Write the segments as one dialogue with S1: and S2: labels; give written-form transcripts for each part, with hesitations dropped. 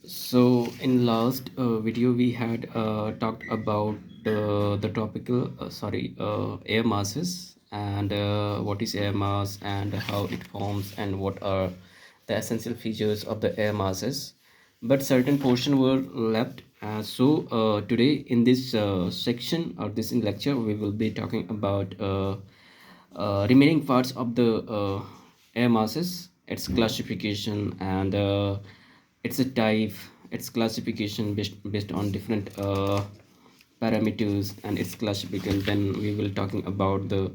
S1: So in last video we had talked about air masses and what is air mass and how it forms and what are the essential features of the air masses. But certain portion were left. Today in this section or this in lecture we will be talking about remaining parts of the air masses, its classification and its a type, its classification based on different parameters and its classification. Then we will talking about the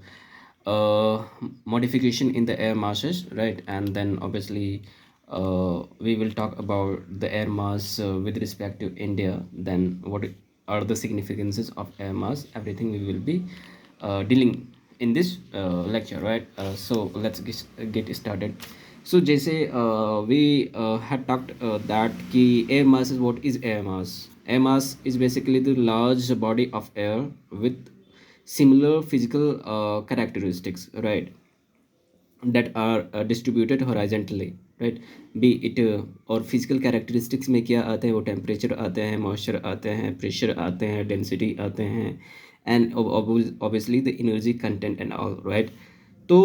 S1: modification in the air masses, right? And then obviously we will talk about the air mass with respect to India. Then what are the significances of air mass? Everything we will be dealing in this lecture, right? So let's get started. So जैसे we had talked that कि air mass is what is air mass. Air mass is basically the large body of air with similar physical characteristics, right? That are distributed horizontally, right? Be it और physical characteristics में क्या आते हैं, वो temperature आते हैं, moisture आते हैं, pressure आते हैं, density आते हैं, and obviously the energy content and all, right? So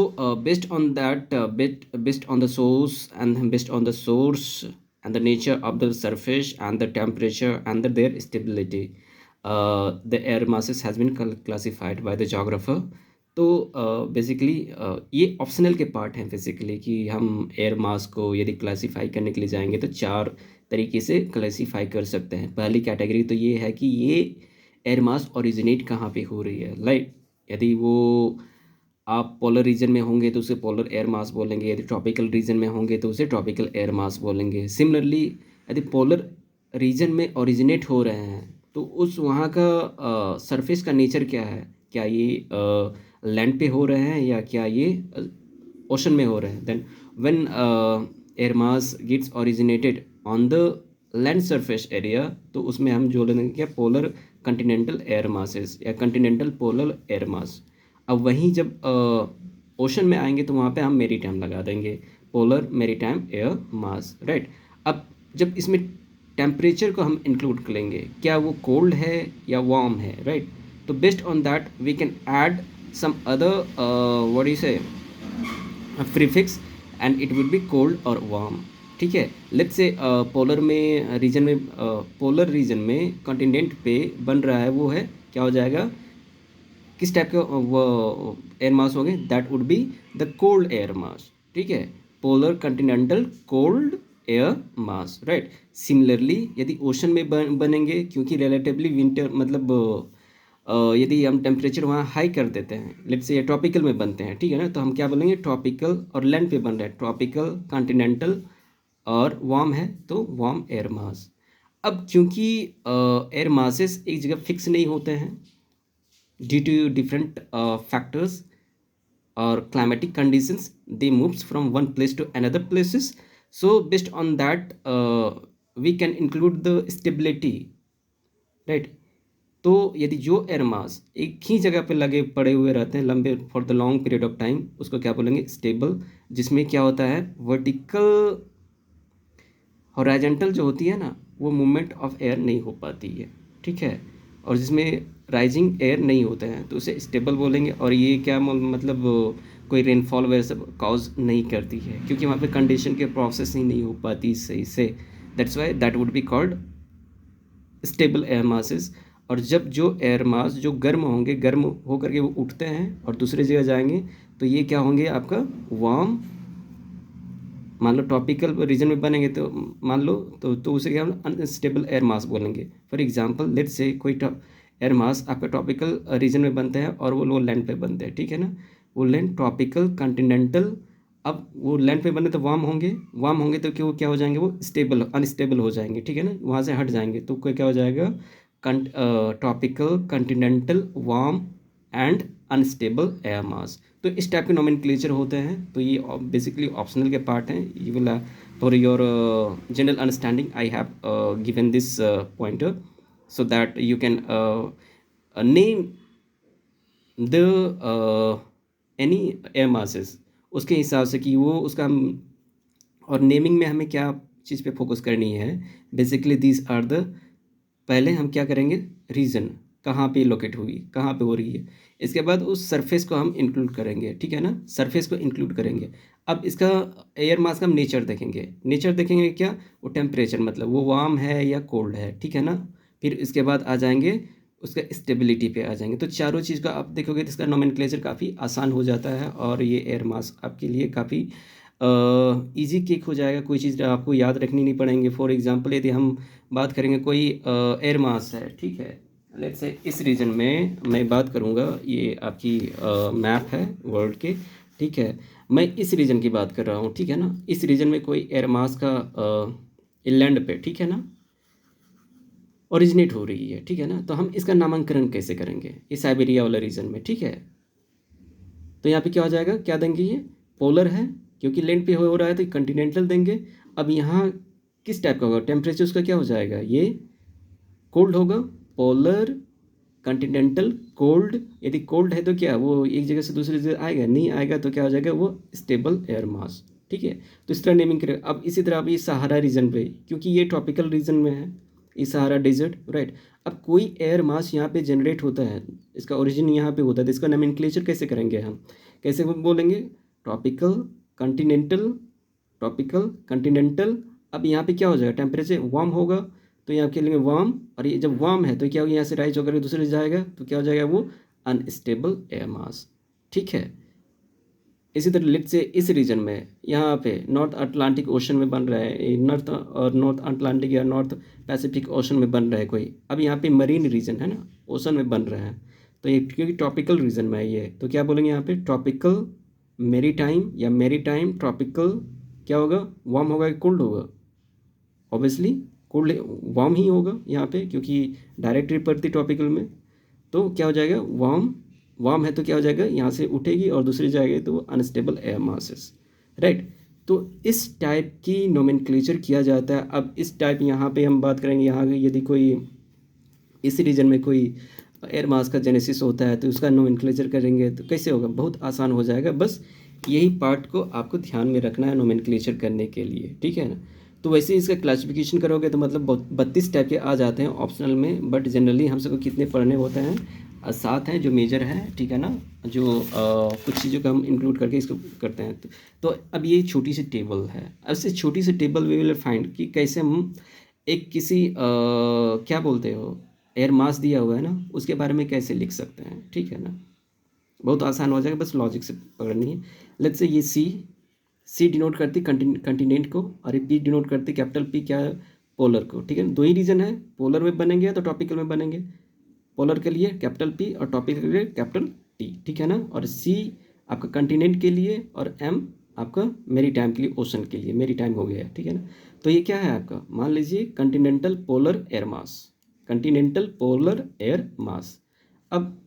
S1: based on that, based on the source and based on the source and the nature of the surface and the temperature and their stability, the air masses has been classified by the geographer. तो basically ये optional के part हैं basically कि हम air mass को यदि classify करने के लिए जाएंगे तो चार तरीके से क्लासीफाई कर सकते हैं। पहली कैटेगरी तो ये है कि ये एयर मास ओरिजिनेट कहाँ पे हो रही है, लाइक यदि वो आप पोलर रीजन में होंगे तो उसे पोलर एयर मास बोलेंगे, यदि ट्रॉपिकल रीजन में होंगे तो उसे ट्रॉपिकल एयर मास बोलेंगे। सिमिलरली यदि पोलर रीजन में ओरिजिनेट हो रहे हैं तो उस वहाँ का सरफेस का नेचर क्या है, क्या ये लैंड पे हो रहे हैं या क्या ये ओशन में हो रहे हैं। Then when air mass gets originated on the land surface area तो उसमें हम जो लेंगे क्या, पोलर कंटिनेंटल एयर मासेस या कंटिनेंटल पोलर एयर मास। अब वहीं जब ओशन में आएंगे तो वहाँ पे हम मेरी टाइम लगा देंगे, पोलर मेरी टाइम एयर मास, राइट। अब जब इसमें टेम्परेचर को हम इंक्लूड करेंगे, क्या वो कोल्ड है या वार्म है, राइट। तो based on that we can add some other what do you say, a prefix, and it would be cold or warm। ठीक है, लेट्स से पोलर में रीजन में पोलर रीजन में कॉन्टिनेंट पे बन रहा है वो है, क्या हो जाएगा, किस टाइप के वो एयर मास हो गए, that would be the cold air mass. ठीक है, polar Continental cold air mass, right. Similarly यदि ओशन में बनेंगे, क्योंकि रिलेटिवली विंटर मतलब यदि हम टेम्परेचर वहाँ हाई कर देते हैं, लेट्स से ये ट्रॉपिकल में बनते हैं, ठीक है ना, तो हम क्या बोलेंगे, ट्रॉपिकल, और लैंड पे बन रहे हैं ट्रॉपिकल कॉन्टिनेंटल, और वार्म है तो वार्म एयर मास। अब क्योंकि एयर मासेस एक जगह फिक्स नहीं होते हैं due to different factors or climatic conditions, they moves from one place to another places. So based on that we can include the stability, right। तो यदि जो एयर मास एक ही जगह पे लगे पड़े हुए रहते हैं लंबे for the long period of time, उसको क्या बोलेंगे, स्टेबल। जिसमें क्या होता है, वर्टिकल हॉरिजॉन्टल जो होती है ना, वो मूवमेंट ऑफ एयर नहीं हो पाती है, ठीक है। और जिसमें राइजिंग एयर नहीं होते हैं तो उसे स्टेबल बोलेंगे। और ये क्या मतलब कोई रेनफॉल वगैरह सब कॉज नहीं करती है, क्योंकि वहाँ पे कंडीशन के प्रोसेस ही नहीं हो पाती सही से। That's why that would be called stable air masses. और जब जो एयर मास जो गर्म होंगे, गर्म होकर के वो उठते हैं और दूसरी जगह जाएंगे, तो ये क्या होंगे, आपका वार्म, मान लो ट्रॉपिकल रीजन में बनेंगे तो मान लो तो उसे क्या हम अनस्टेबल एयर मास बोलेंगे। फॉर एग्जांपल लेट्स से कोई एयर मास आपका ट्रॉपिकल रीजन में बनते हैं और वो लैंड पे बनते हैं, ठीक है ना, वो लैंड ट्रॉपिकल कॉन्टिनेंटल। अब वो लैंड पे बने तो वार्म होंगे तो क्यों क्या हो जाएंगे, वो स्टेबल अनस्टेबल हो जाएंगे, ठीक है ना, वहाँ से हट जाएंगे तो कोई क्या हो जाएगा, tropical continental warm and unstable air mass. तो इस टाइप के नोमेनक्लेचर होते हैं। तो ये बेसिकली ऑप्शनल के पार्ट हैं। You will for your general understanding I have given this pointer so that you can name the any air masses उसके हिसाब से कि वो उसका और नेमिंग में हमें क्या चीज़ पे फोकस करनी है। बेसिकली दीज आर द, पहले हम क्या करेंगे, रीज़न कहाँ पे लोकेट हुई, कहाँ पे हो रही है। इसके बाद उस सरफेस को हम इंक्लूड करेंगे, ठीक है ना, सरफेस को इंक्लूड करेंगे। अब इसका एयर मास का हम नेचर देखेंगे। नेचर देखेंगे क्या, वो टेम्परेचर, मतलब वो वार्म है या कोल्ड है, ठीक है ना। फिर इसके बाद आ जाएंगे उसका स्टेबिलिटी पे आ जाएंगे। तो चारों चीज़ का आप देखोगे तो इसका नोमेनक्लेचर काफ़ी आसान हो जाता है और ये एयर मास आपके लिए काफ़ी इजी किक हो जाएगा। कोई चीज़ आपको याद रखनी नहीं पड़ेंगे। फॉर एग्जांपल यदि हम बात करेंगे कोई एयर मास है, ठीक है, लेट्स से इस रीजन में मैं बात करूँगा, ये आपकी मैप है वर्ल्ड के, ठीक है, मैं इस रीजन की बात कर रहा हूँ, ठीक है ना। इस रीजन में कोई एयर मास का लैंड पे, ठीक है ना, ओरिजिनेट हो रही है, ठीक है ना। तो हम इसका नामांकन कैसे करेंगे, इस साइबेरिया वाला रीजन में, ठीक है। तो यहाँ पे क्या हो जाएगा, क्या देंगे, ये पोलर है क्योंकि लैंड पे हो रहा है तो कंटिनेंटल देंगे। अब यहाँ किस टाइप का होगा, टेम्परेचर उसका क्या हो जाएगा, ये कोल्ड होगा, पोलर कंटिनेंटल कोल्ड। यदि कोल्ड है तो क्या वो एक जगह से दूसरी जगह आएगा, नहीं आएगा, तो क्या हो जाएगा, वो स्टेबल एयर मास, ठीक है। तो इस तरह नेमिंग करें। अब इसी तरह अब ये सहारा रीजन पे, क्योंकि ये ट्रॉपिकल रीजन में है, ये सहारा डेजर्ट, राइट। अब कोई एयर मास यहाँ पे जनरेट होता है, इसका ओरिजिन यहाँ पे होता है, तो इसका नोमेनक्लेचर कैसे करेंगे हम, कैसे बोलेंगे, ट्रॉपिकल कंटिनेंटल, ट्रॉपिकल कंटिनेंटल। अब यहाँ पे क्या हो जाएगा, टेम्परेचर वार्म होगा तो यहाँ के लिए वार्म, और ये जब वार्म है तो क्या होगा, यहाँ से राइज होकर दूसरे जाएगा तो क्या हो जाएगा, वो अनस्टेबल एयर मास, ठीक है। इसी तरह लिट से इस रीजन में यहाँ पे नॉर्थ अटलांटिक ओशन में बन रहा है, नॉर्थ और नॉर्थ अटलांटिक या नॉर्थ पैसिफिक ओशन में बन रहा है कोई। अब यहाँ पे मरीन रीजन है ना, ओशन में बन रहा है, तो ये क्योंकि ट्रॉपिकल रीजन में है ये, तो क्या बोलेंगे यहाँ पे, ट्रॉपिकल मेरीटाइम या मेरीटाइम ट्रॉपिकल। क्या होगा, वार्म होगा कि कोल्ड होगा, ऑब्वियसली कोल्ड, वार्म ही होगा यहाँ पे क्योंकि डायरेक्ट रीड पड़ती ट्रॉपिकल में। तो क्या हो जाएगा, वार्म, वार्म है तो क्या हो जाएगा, यहाँ से उठेगी और दूसरी जाएगी तो अनस्टेबल एयर मासेस, राइट। तो इस टाइप की नोमेनक्लेचर किया जाता है। अब इस टाइप यहाँ पे हम बात करेंगे, यहाँ यदि कोई इस रीजन में कोई एयर मास का जेनेसिस होता है तो उसका नोमेनक्लेचर करेंगे तो कैसे होगा, बहुत आसान हो जाएगा। बस यही पार्ट को आपको ध्यान में रखना है नोमेनक्लेचर करने के लिए, ठीक है ना। तो वैसे ही इसका क्लासिफिकेशन करोगे तो मतलब 32 टाइप के आ जाते हैं ऑप्शनल में, बट जनरली हम सबको कितने पढ़ने होते हैं, 7 हैं जो मेजर है, ठीक है ना, जो कुछ चीज़ों का हम इंक्लूड करके इसको करते हैं। तो अब ये छोटी सी टेबल है, अब से छोटी सी टेबल वी विल फाइंड कि कैसे हम एक किसी क्या बोलते हो, एयर मास दिया हुआ है ना, उसके बारे में कैसे लिख सकते हैं, ठीक है ना। बहुत आसान हो जाएगा, बस लॉजिक से पकड़नी है। लेट्स से ये सी डिनोट करती कंटिनेंट को, और पी डिनोट करती कैपिटल पी क्या है, पोलर को, ठीक है। दो ही रीजन है, पोलर में बनेंगे तो टॉपिकल में बनेंगे, पोलर के लिए कैपिटल पी और टॉपिकल के लिए कैपिटल टी, ठीक है ना। और सी आपका कंटिनेंट के लिए और एम आपका मेरी टाइम के लिए, ओशन के लिए, मेरी टाइम हो गया है, ठीक है ना। तो ये क्या है आपका, मान लीजिए कंटिनेंटल पोलर एयर मास, कंटिनेंटल पोलर एयर मास। अब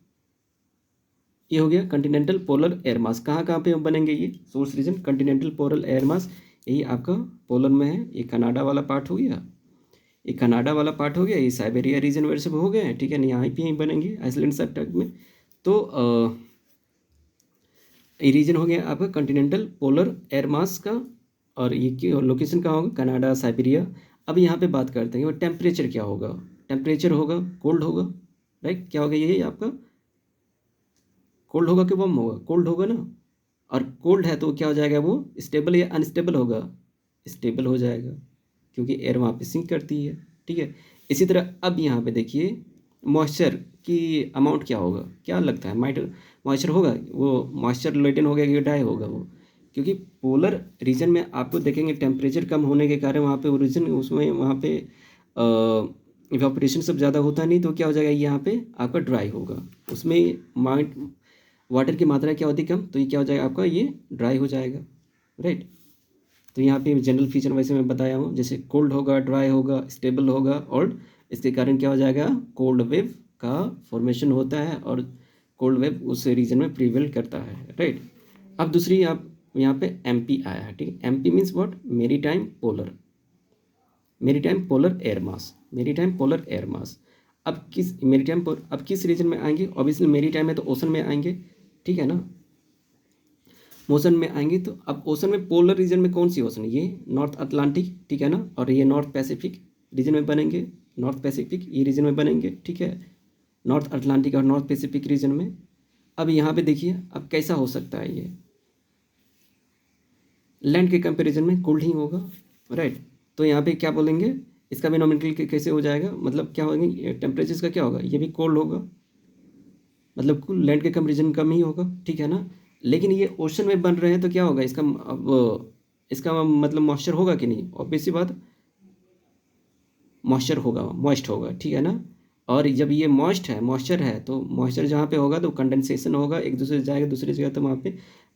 S1: ये हो गया कंटिनेंटल पोलर एयर मास। कहाँ कहाँ पे बनेंगे ये, source region continental polar air mass, यही आपका पोलर में है। ये कनाडा वाला पार्ट हो गया, ये कनाडा वाला पार्ट हो गया, ये साइबेरिया रीजन वैसे हो गए हैं, ठीक है ना, यहाँ पे यहीं बनेंगे आइसलैंड सब टाइप में। तो ये रीजन हो गया आपका कंटिनेंटल पोलर एयर मास का, और ये लोकेशन कहाँ होगा, कनाडा, साइबेरिया। अब यहाँ पे बात करते हैं वो टेम्परेचर क्या होगा, टेम्परेचर होगा कोल्ड होगा, राइट। क्या होगा ये आपका, कोल्ड होगा कि वार्म होगा, कोल्ड होगा ना। और कोल्ड है तो क्या हो जाएगा, वो स्टेबल या अनस्टेबल होगा, स्टेबल हो जाएगा क्योंकि एयर वहाँ पे सिंक करती है, ठीक है। इसी तरह अब यहाँ पे देखिए मॉइस्चर की अमाउंट क्या होगा, क्या लगता है, मॉइस्चर होगा, वो मॉइस्चर लेटेन हो गया कि ड्राई होगा वो, क्योंकि पोलर रीजन में आपको देखेंगे टेम्परेचर कम होने के कारण वहाँ पे ओरिजिन, उसमें वहाँ पे इवापोरेशन सब ज़्यादा होता नहीं, तो क्या हो जाएगा, यहाँ पे आपका ड्राई होगा, उसमें वाटर की मात्रा क्या होती है कम, तो ये क्या हो जाएगा आपका, ये ड्राई हो जाएगा, राइट। तो यहाँ पे जनरल फीचर वैसे मैं बताया हूँ, जैसे कोल्ड होगा, ड्राई होगा, स्टेबल होगा, और इसके कारण क्या हो जाएगा, कोल्ड वेव का फॉर्मेशन होता है और कोल्ड वेव उस रीजन में प्रीवेल करता है, राइट। अब दूसरी आप यहाँ पे एमपी आया है, ठीक है। एमपी मीन्स व्हाट, मेरी टाइम पोलर, मेरी टाइम पोलर एयर मास, मेरी टाइम पोलर एयर मास। अब किस मेरी टाइम अब किस रीजन में आएंगे, ऑब्वियसली मेरी टाइम है तो ओशन में आएंगे, ठीक है ना। मोशन में आएंगे तो अब ओशन में पोलर रीजन में कौन सी ओशन है, ये नॉर्थ अटलांटिक, ठीक है ना, और ये नॉर्थ पैसिफिक रीजन में बनेंगे, नॉर्थ पैसिफिक ये रीजन में बनेंगे, ठीक है, नॉर्थ अटलांटिक और नॉर्थ पैसिफिक रीजन में। अब यहाँ पे देखिए अब कैसा हो सकता है, ये लैंड के कंपैरिजन में कोल्ड ही होगा, राइट। तो यहाँ पे क्या बोलेंगे, इसका भी नॉमिनल कैसे हो जाएगा, मतलब क्या होगा, टेम्परेचर का क्या होगा, ये भी कोल्ड होगा, मतलब कुल लैंड के कंपैरिजन कम ही होगा, ठीक है ना। लेकिन ये ओशन में बन रहे हैं तो क्या होगा, इसका अब इसका मतलब मॉइस्चर होगा कि नहीं, ऑब्वियस सी बात मॉइस्चर होगा, मॉइस्ट होगा, ठीक है ना। और जब ये मॉइस्ट है, मॉइस्चर है, तो मॉइस्चर जहाँ पे होगा तो कंडेंसेशन होगा, एक दूसरे से जाएगा दूसरी जगह, तो वहाँ पे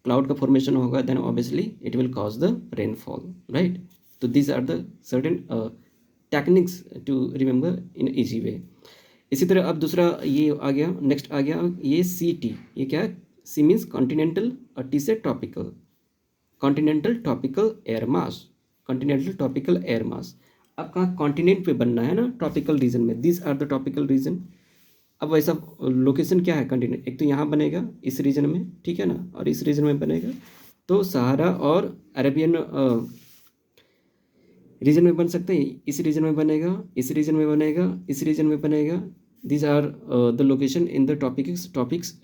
S1: क्लाउड का फॉर्मेशन होगा, then obviously it will cause the rainfall, right. तो this are the certain techniques to remember in easy way. इसी तरह अब दूसरा ये आ गया, नेक्स्ट आ गया ये सी टी, ये क्या है, सी मीन्स कॉन्टिनेंटल और टी से topical, continental topical air mass, continental topical air mass. अब कहाँ कॉन्टिनेंट पे बनना है ना, टॉपिकल रीजन में, this are the topical region. अब वैसा लोकेशन क्या है कॉन्टिनेंट, एक तो यहाँ बनेगा इस रीजन में, ठीक है ना, और इस रीजन में बनेगा, तो सहारा और अरेबियन रीजन में बन सकते हैं, इस रीजन में बनेगा, इस रीजन में बनेगा, इस रीजन में बनेगा, these are the location in the topics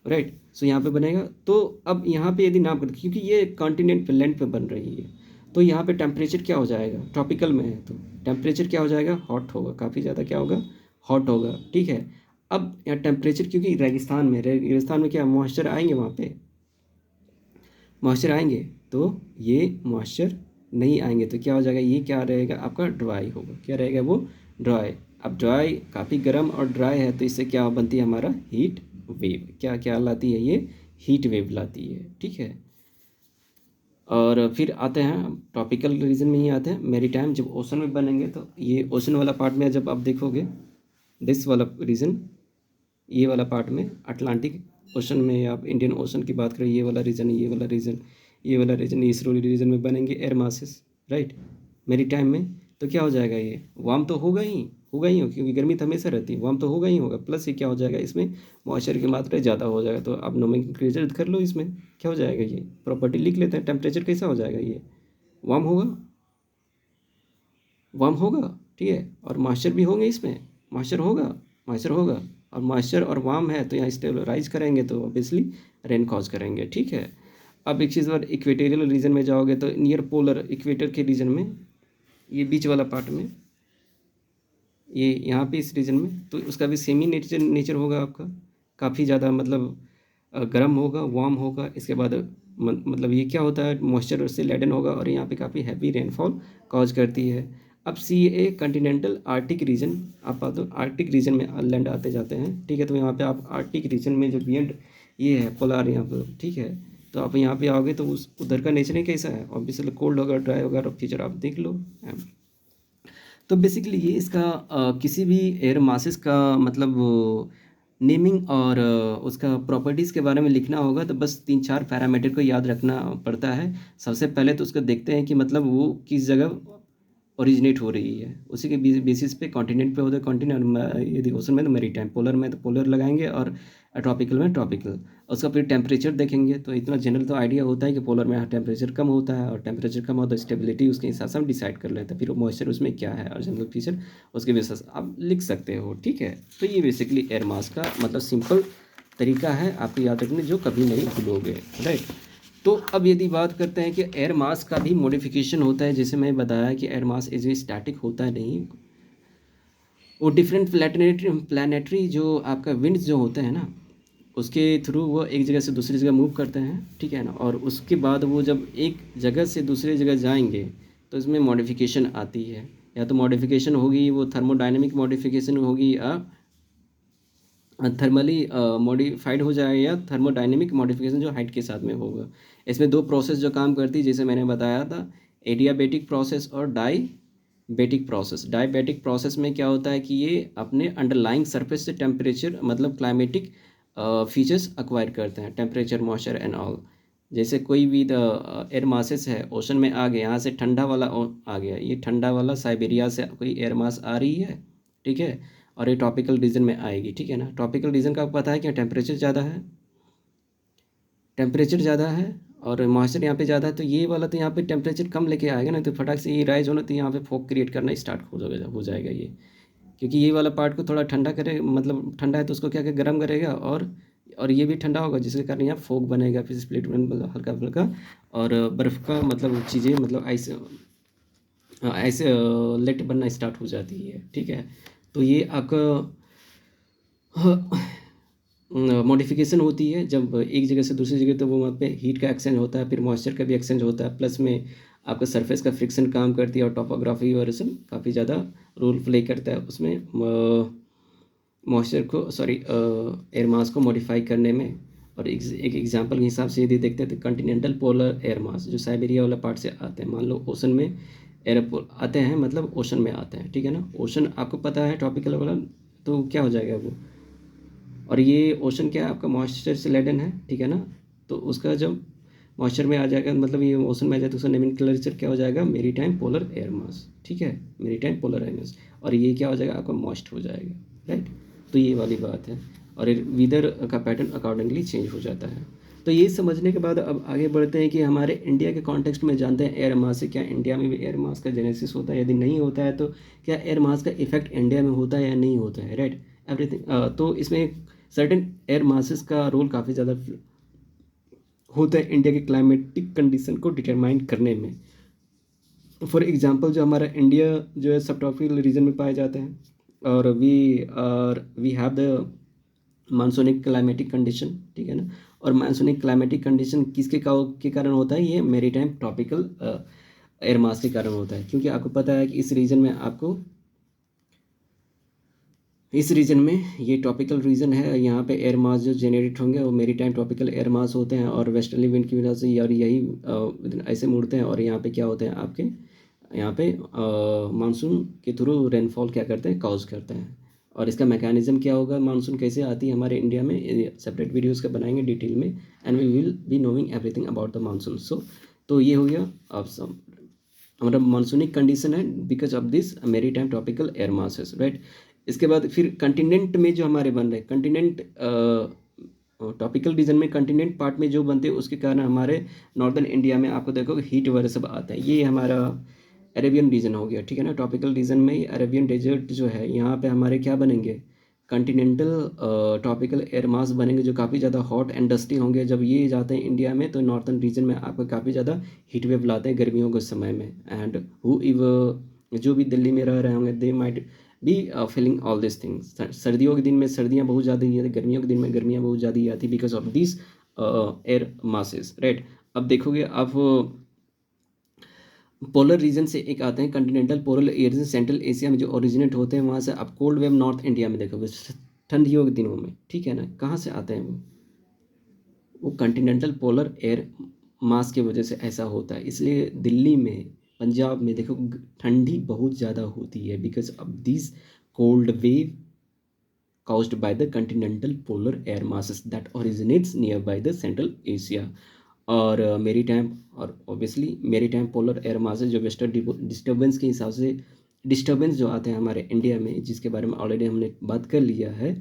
S1: right. So यहाँ पे बनेगा। तो अब यहाँ पे यदि नाम कर, क्योंकि ये कॉन्टिनेंट पे लैंड पे बन रही है, तो यहाँ पे टेम्परेचर क्या हो जाएगा, ट्रॉपिकल में है तो टेम्परेचर क्या हो जाएगा, हॉट होगा, काफ़ी ज़्यादा क्या होगा, हॉट होगा, ठीक है। अब यहाँ टेम्परेचर, क्योंकि रेगिस्तान में क्या मॉइस्चर आएंगे, वहाँ पे मॉइस्चर आएंगे, तो ये मॉइस्चर नहीं आएंगे तो क्या हो जाएगा, ये क्या रहेगा आपका, ड्राई होगा, क्या रहेगा वो, ड्राई। अब ड्राई काफ़ी गर्म और ड्राई है, तो इससे क्या बनती है हमारा, हीट वेव, क्या क्या लाती है ये, हीट वेव लाती है, ठीक है। और फिर आते हैं टॉपिकल रीजन में ही आते हैं मेरी टाइम, जब ओशन में बनेंगे तो ये ओशन वाला पार्ट में जब आप देखोगे, दिस वाला रीजन, ये वाला पार्ट में अटलांटिक ओशन में, आप इंडियन ओशन की बात करें, ये वाला रीजन, ये वाला रीजन, ये वाला रीजन, इस रीजन में बनेंगे एयर मासेस, राइट, मेरी टाइम में। तो क्या हो जाएगा, ये वार्म तो होगा ही हो, क्योंकि गर्मी तो हमेशा रहती है, वार्म तो होगा ही होगा, प्लस ये क्या हो जाएगा, इसमें मॉइस्चर की मात्रा ज़्यादा हो जाएगा। तो आप नोमेनक्लेचर कर लो, इसमें क्या हो जाएगा, ये प्रॉपर्टी लिख लेते हैं, टेम्परेचर कैसा हो जाएगा, ये वार्म होगा, वार्म होगा, ठीक है, और मॉइस्चर भी होंगे इसमें, मॉइस्चर होगा, मॉइस्चर होगा, और मॉइस्चर और वार्म है तो यहाँ स्टेबलाइज करेंगे तो ऑब्वियसली रेन कॉज करेंगे, ठीक है। अब एक चीज़ और, इक्वेटोरियल रीजन में जाओगे तो नियर पोलर, इक्वेटर के रीजन में, ये बीच वाला पार्ट में, ये यहाँ पे इस रीजन में, तो उसका भी सेमी नेचर होगा आपका, काफ़ी ज़्यादा मतलब गर्म होगा, वार्म होगा, इसके बाद मतलब ये क्या होता है, मॉइस्चर से लेडन होगा, और यहाँ पे काफ़ी हैवी रेनफॉल कॉज करती है। अब सी ए कंटिनेंटल आर्टिक रीजन, आप तो आर्टिक रीजन में लैंड आते जाते हैं, ठीक है। तो यहाँ पे आप आर्टिक रीजन में जो बियॉन्ड ये है पोलार यहाँ पर, ठीक है, तो आप यहाँ पे आओगे तो उस उधर का नेचर कैसा है, ऑब्वियसली कोल्ड होगा, ड्राई होगा, और फीचर आप देख लो। तो बेसिकली ये इसका किसी भी एयर मासेस का मतलब नेमिंग और उसका प्रॉपर्टीज़ के बारे में लिखना होगा तो बस 3-4 पैरामीटर को याद रखना पड़ता है। सबसे पहले तो उसको देखते हैं कि मतलब वो किस जगह ओरिजिनेट हो रही है, उसी के बेसिस पे कॉन्टिनेंट पे होता है कॉन्टिनेंट, यदि ओशन में तो मैरीटाइम, पोलर में तो पोलर लगाएंगे, और ट्रॉपिकल में ट्रॉपिकल। उसका फिर टेम्परेचर देखेंगे तो इतना जनरल तो आइडिया होता है कि पोलर में टेम्परेचर कम होता है, और टेम्परेचर कम होता है स्टेबिलिटी उसके हिसाब से हम डिसाइड कर लेते हैं, फिर वो मॉइस्चर उसमें क्या है और जनरल फीचर उसके बेसिस आप लिख सकते हो, ठीक है। तो ये बेसिकली एयर मास का मतलब सिंपल तरीका है आपको याद रखने, जो कभी नहीं भूलोगे, राइट। तो अब यदि बात करते हैं कि एयर मास का भी मॉडिफिकेशन होता है, जैसे मैं बताया कि एयर मास इज स्टैटिक होता है नहीं, वो डिफरेंट प्लानिटरी जो आपका विंड्स जो होते हैं ना, उसके थ्रू वो एक जगह से दूसरी जगह मूव करते हैं, ठीक है ना, और उसके बाद वो जब एक जगह से दूसरी जगह जाएंगे तो इसमें मॉडिफिकेशन आती है, या तो मॉडिफिकेशन होगी वो थर्मोडाइनमिक मॉडिफिकेशन होगी, या थर्मली मॉडिफाइड हो जाएगा, या थर्मोडाइनमिक मॉडिफिकेशन जो हाइट के साथ में होगा। इसमें दो प्रोसेस जो काम करती है, जैसे मैंने बताया था, एडियाबेटिक प्रोसेस और डाईबेटिक प्रोसेस। डाईबेटिक प्रोसेस में क्या होता है कि ये अपने अंडरलाइंग सरफेस से टेम्परेचर मतलब क्लाइमेटिक फीचर्स एक्वायर करते हैं, टेम्परेचर, मॉइस्चर एंड ऑल। जैसे कोई भी एयर मासेस है ओशन में आ गया, यहाँ से ठंडा वाला आ गया, ये ठंडा वाला साइबेरिया से कोई एयर मास आ रही है, ठीक है, और ये ट्रॉपिकल रीजन में आएगी, ठीक है ना। ट्रॉपिकल रीजन का आपको पता है क्या, टेम्परेचर ज़्यादा है, टेम्परेचर ज़्यादा है, और मॉइस्चर यहाँ पे ज़्यादा है, तो ये वाला तो यहाँ पे टेम्परेचर कम लेके आएगा ना, तो फटाक से ये राइज होना, तो यहाँ पे फॉग क्रिएट करना स्टार्ट हो जाएगा ये, क्योंकि ये वाला पार्ट को थोड़ा ठंडा करे, मतलब ठंडा है तो उसको क्या क्या गर्म करेगा, और ये भी ठंडा होगा, जिसके कारण यहाँ फॉग बनेगा, फिर स्प्लिट मतलब हल्का फुल्का, और बर्फ़ का मतलब चीज़ें मतलब ऐसे ऐसे लेट बनना स्टार्ट हो जाती है, ठीक है। तो ये आपका मॉडिफिकेशन होती है जब एक जगह से दूसरी जगह, तो वो वहाँ पे हीट का एक्सचेंज होता है, फिर मॉइस्चर का भी एक्सचेंज होता है, प्लस में आपका सरफेस का फ्रिक्शन काम करती है, और टोपोग्राफी और सब काफ़ी ज़्यादा रोल प्ले करता है उसमें, मॉइस्चर को सॉरी एयर मास को मॉडिफाई करने में। और एक एग्जांपल के हिसाब से यदि देखते हैं तो कंटिनेंटल पोलर एयर मास जो साइबेरिया वाला पार्ट से आते हैं, मान लो ओशन में एयर आते हैं, मतलब ओशन में आते हैं, ठीक है ना। ओशन आपको पता है टॉपिकल वाला, तो क्या हो जाएगा वो, और ये ओशन क्या है आपका मॉइस्चर से लेडन है, ठीक है ना। तो उसका जब मॉइस्चर में आ जाएगा, मतलब ये ओशन में आ जाए, तो उसका नोमेनक्लेचर क्या हो जाएगा, मेरीटाइम पोलर एयर मास, ठीक है, मेरीटाइम पोलर एयर मास, और ये क्या हो जाएगा आपका मॉइस्ट हो जाएगा, राइट। तो ये वाली बात है, और वेदर का पैटर्न अकॉर्डिंगली चेंज हो जाता है। तो ये समझने के बाद अब आगे बढ़ते हैं कि हमारे इंडिया के कॉन्टेक्स्ट में जानते हैं एयर मास से क्या इंडिया में भी एयर मास का जेनेसिस होता है, यदि नहीं होता है तो क्या एयर मास का इफेक्ट इंडिया में होता है या नहीं होता है, राइट। एवरीथिंग तो इसमें सर्टेन एयर मासेस का रोल काफ़ी ज़्यादा होता है इंडिया के क्लाइमेटिक कंडीशन को डिटरमाइन करने में। फॉर एग्जांपल जो हमारा इंडिया जो है सब ट्रॉपिकल रीजन में पाए जाते हैं, और we have the monsoonic climatic condition, ठीक है ना। और मानसूनिक क्लाइमेटिक कंडीशन के कारण होता है, ये मेरीटाइम ट्रॉपिकल एयर मास के कारण होता है, क्योंकि आपको पता है कि इस रीजन में ये ट्रॉपिकल रीजन है, यहाँ पे एयर मास जो जनरेट होंगे वो मेरीटाइम ट्रॉपिकल एयर मास होते हैं, और वेस्टर्ली विंड की वजह से यार यही ऐसे मुड़ते हैं, और यहाँ पे क्या होते हैं आपके यहाँ पे मानसून के थ्रू रेनफॉल क्या करते हैं, कॉज करते हैं। और इसका मैकेनिज्म क्या होगा, मानसून कैसे आती है हमारे इंडिया में, सेपरेट वीडियोज़ का बनाएंगे डिटेल में, and we will be knowing everything about the monsoon. So तो ये हो गया अब सब हमारा मानसूनिक कंडीशन है because of this maritime tropical air masses, right. इसके बाद फिर कंटिनेंट में जो हमारे बन रहे कंटिनेंट टॉपिकल रीजन में कंटिनेंट पार्ट में जो बनते हैं, उसके कारण हमारे नॉर्दर्न इंडिया में आपको देखो हीट वगैरह सब आता है। ये हमारा अरेबियन रीजन हो गया, ठीक है ना। ट्रॉपिकल रीजन में अरेबियन डेजर्ट जो है, यहाँ पे हमारे क्या बनेंगे, कंटिनेंटल ट्रॉपिकल एयर मास बनेंगे, जो काफ़ी ज़्यादा हॉट एंड डस्टी होंगे। जब ये जाते हैं इंडिया में, तो नॉर्थन रीजन में आपको काफ़ी ज़्यादा हीट वेव लाते हैं गर्मियों के समय में। एंड हु इव जो भी दिल्ली में रह रहे होंगे, they might be feeling all this things. सर्दियों के दिन में सर्दियाँ बहुत ज़्यादा ही आती, गर्मियों के दिन में गर्मियाँ बहुत ज़्यादा ही आती, because of this air masses, right. अब देखोगे आप पोलर रीजन से एक आते हैं Continental polar area, central Asia में जो ओरिजिनेट होते हैं, वहाँ से आप कोल्ड वेव नॉर्थ इंडिया में देखोगे ठंडियों के दिनों में, ठीक है ना। कहाँ से आते हैं वो कंटिनेंटल पोलर एयर मास की वजह से ऐसा होता है। इसलिए दिल्ली में, पंजाब में देखो ठंडी बहुत ज़्यादा होती है, because of this cold wave caused by the continental polar air masses that originates nearby the central Asia। और मेरी टाइम, और ऑब्वियसली मेरी टाइम पोलर एयर मासेस जो वेस्टर्न डिस्टर्बेंस के हिसाब से डिस्टर्बेंस जो आते हैं हमारे इंडिया में, जिसके बारे में ऑलरेडी हमने बात कर लिया है,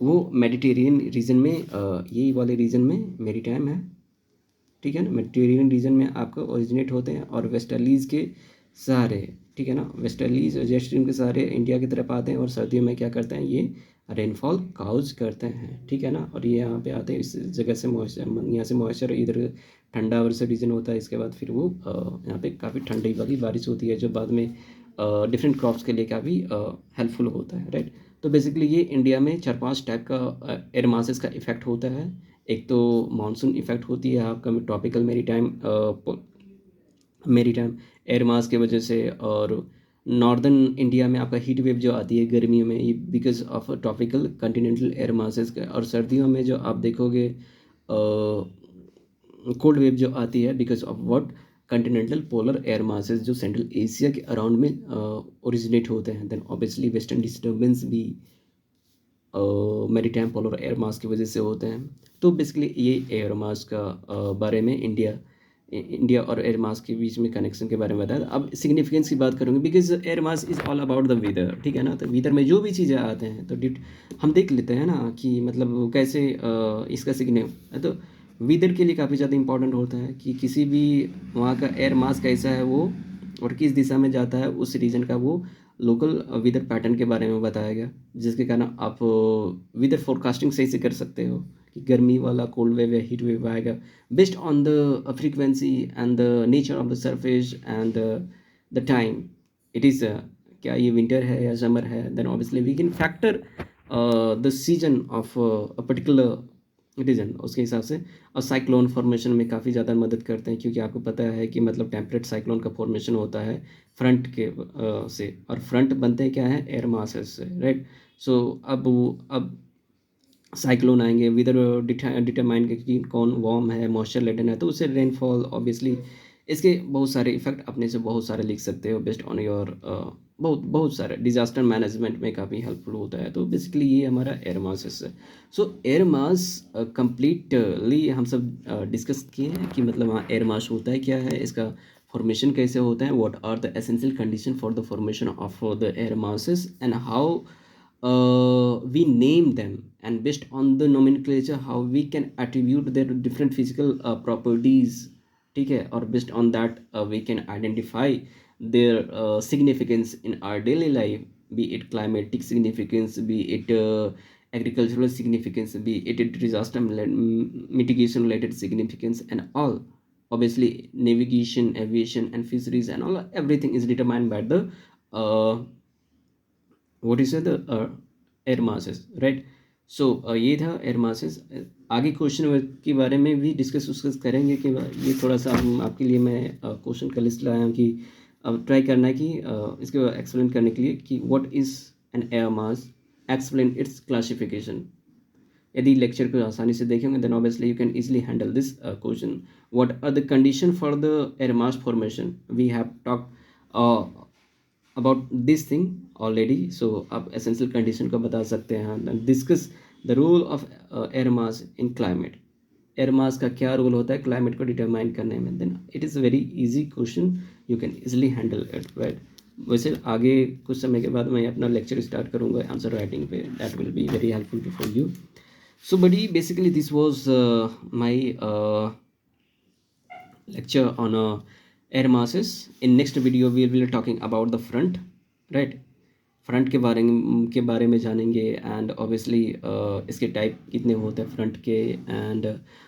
S1: वो मेडिटेरियन रीजन में यही वाले रीजन में मेरी टाइम है, ठीक है ना। मेडिटेरियन रीजन में आपको ओरिजिनेट होते हैं, और वेस्टर्लीज के सहारे, ठीक है ना, वेस्टर्लीज और जेट स्ट्रीम के सहारे इंडिया की तरफ आते हैं, और सर्दियों में क्या करते हैं, ये रेनफॉल काउज करते हैं, ठीक है ना। और ये यहाँ पे आते हैं, इस जगह से मॉइस्चर, यहाँ से मॉइस्चर इधर ठंडा वर्षा रीजन होता है, इसके बाद फिर वो यहाँ पे काफ़ी ठंडी वाली बारिश होती है, जो बाद में डिफरेंट क्रॉप्स के लिए काफ़ी हेल्पफुल होता है, राइट। तो बेसिकली ये इंडिया में 4-5 टाइप का एयर मासेस का इफेक्ट होता है। एक तो मानसून इफेक्ट होती है आपका ट्रॉपिकल मेरीटाइम एयर मास की वजह से, और नॉर्दर्न इंडिया में आपका हीट वेव जो आती है गर्मियों में, ये because of tropical Continental air masses का। और सर्दियों में जो आप देखोगे कोल्ड वेव जो आती है because of what, Continental polar air masses जो सेंट्रल एशिया के अराउंड में ओरिजिनेट होते हैं। देन ऑब्वियसली वेस्टर्न डिस्टर्बेंस भी मेरीटाइम पोलर एयर मास की वजह से होते हैं। तो बेसिकली ये एयर मास का बारे में इंडिया और एयर मास के बीच में कनेक्शन के बारे में बताया। अब सिग्निफिकेंस की बात करूँगी, because air mass is all about the weather, ठीक है ना। तो वेदर में जो भी चीज़ें आते हैं, तो हम देख लेते हैं ना कि मतलब कैसे इसका सिग्निफिकेंस है। तो वेदर के लिए काफ़ी ज़्यादा इंपॉर्टेंट होता है कि किसी भी वहाँ का एयर मास कैसा है वो, और किस दिशा में जाता है उस रीजन का वो लोकल वेदर पैटर्न के बारे में बताया गया, जिसके कारण आप वेदर फोरकास्टिंग सही से कर सकते हो कि गर्मी वाला कोल्ड वेव या हीट वेव आएगा based on the frequency and the nature of the surface and the time it is, क्या ये विंटर है या समर है, then obviously we can factor the season of a particular region उसके हिसाब से। और साइक्लोन फॉर्मेशन में काफ़ी ज़्यादा मदद करते हैं, क्योंकि आपको पता है कि मतलब टेम्परेट साइक्लोन का फॉर्मेशन होता है फ्रंट के से, और फ्रंट बनते हैं क्या है, एयर मासेस से, राइट। सो अब साइक्लोन आएंगे, वेदर डिटरमाइन कि कौन वार्म है, मॉइस्चर लेडन है, तो उससे रेनफॉल ऑब्वियसली, इसके बहुत सारे इफेक्ट अपने से बहुत सारे लिख सकते हो बेस्ड ऑन योर बहुत बहुत सारे डिजास्टर मैनेजमेंट में काफ़ी हेल्पफुल होता है। तो बेसिकली ये हमारा एयर मास है। सो एयर मास कंप्लीटली हम सब डिस्कस किए हैं कि मतलब हाँ एयर मास होता है क्या है, इसका फॉर्मेशन कैसे होता है, what are the essential condition for the formation of the air masses, and how we name them, and based on the nomenclature how we can attribute their different physical properties, ठीक है, और based on that we can identify their significance in our daily life, be it climatic significance, be it agricultural significance, be it disaster mitigation related significance, and all. Obviously navigation, aviation and fisheries and all, everything is determined by the uh, what is the air masses, right. So ये था air masses. आगे question के बारे में भी discuss करेंगे कि ये थोड़ा सा हम आपके लिए मैं क्वेश्चन का लिस्ट लाया हूँ कि अब ट्राई करना है कि इसको एक्सप्लेन करने के लिए कि what is an air mass, explain its classification. यदि लेक्चर को आसानी से देखेंगे then obviously you can easily handle this question. What are the condition for the air mass formation, we have talk about this thing already. So आप essential condition को बता सकते हैं। Discuss the role of air mass in climate, air mass का क्या role होता है climate को डिटरमाइन करने में, then it is very easy question, you can easily handle it, right. वैसे आगे कुछ समय के बाद मैं अपना लेक्चर स्टार्ट करूँगा आंसर राइटिंग पे, that will be very helpful for you. So buddy, basically this was my lecture on air masses. In next video we will be talking about the front, right? Front के बारे में जानेंगे, and obviously इसके type कितने होते हैं front के, and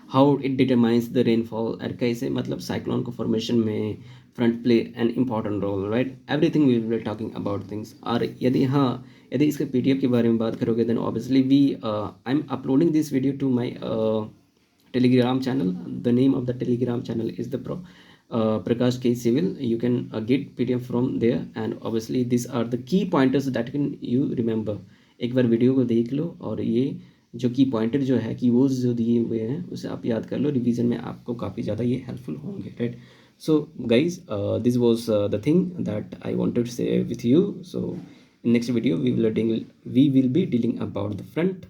S1: how it determines the rainfall, और कैसे मतलब साइक्लोन को फॉर्मेशन में front play an important role, right. Everything we will talking about things. और यदि इसके पीडीएफ के बारे में बात करोगे then obviously I am uploading this video to my telegram channel. The name of the telegram channel is the Prakash K Civil. You can get pdf from there, and obviously these are the key pointers that can you remember. एक बार video को देख लो और ये जो की pointer जो है कि वो जो दिए हुए हैं उसे आप याद कर लो, रिवीजन में आपको काफ़ी ज़्यादा ये हेल्पफुल होंगे, right. So guys this was the thing that I wanted to say with you. So in next video we will be dealing about the front,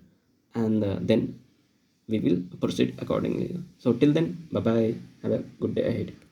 S1: and then we will proceed accordingly. So till then, bye bye, have a good day ahead.